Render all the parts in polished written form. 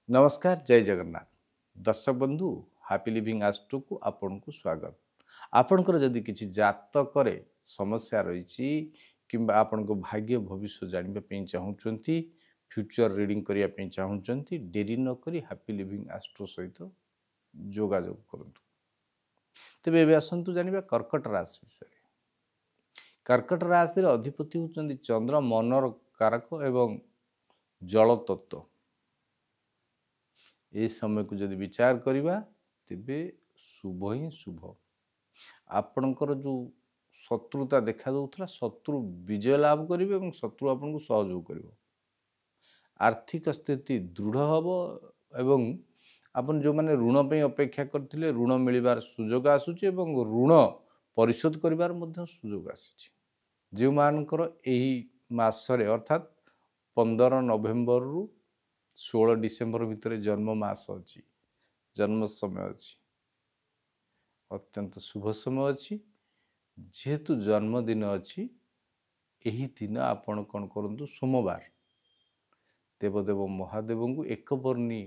नमस्कार जय जगन्नाथ दर्शक बंधु हैप्पी लिविंग आस्ट्रो को आपन को स्वागत। आपणकर जदि किसी जातक समस्या रही किंबा आपण को भाग्य भविष्य जानबा पे चाहूचंती फ्यूचर रीडिंग करिया पे चाहूचंती डेरी न करी हैप्पी लिविंग आस्ट्रो सहित जोगाजोग करंतु। तेबे एबे आसंतु जानिबा कर्कट राशि विषय। कर्कट राशि अधिपति होचंदी चंद्र मनर कारक एवं जल तत्व। ए समय को जदि विचार करिबा तेबे शुभ ही शुभ। आपणकर जो शत्रुता देखा दउथला शत्रु विजय लाभ करिवे एवं शत्रु आपन को सहयोग करिवो। आर्थिक स्थिति दृढ़ हबो एवं आपन जो माने ऋण पे अपेक्षा करथिले ऋण मिलिबार सुयोग आसुची एवं ऋण परिशोध करिबार मध्ये सुयोग आसीची। जे मानकर एही मासरे अर्थात 15 नवेम्बर रु 16 डिसेम्बर भितर जन्म मास अच्छी जन्म समय अच्छी अत्यंत शुभ समय अच्छी जेहेतु जन्मदिन अच्छी यही दिन आपण कौन करूँ सोमवार देवदेव महादेव को एक बर्णी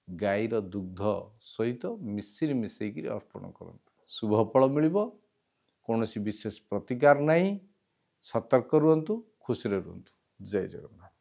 गाईर दुग्ध सहित मिश्री मिसेक अर्पण करूँ शुभ फल मिल कौन विशेष प्रतिकार नहीं। सतर्क रुहतु खुशी रुहतु। जय जगन्नाथ।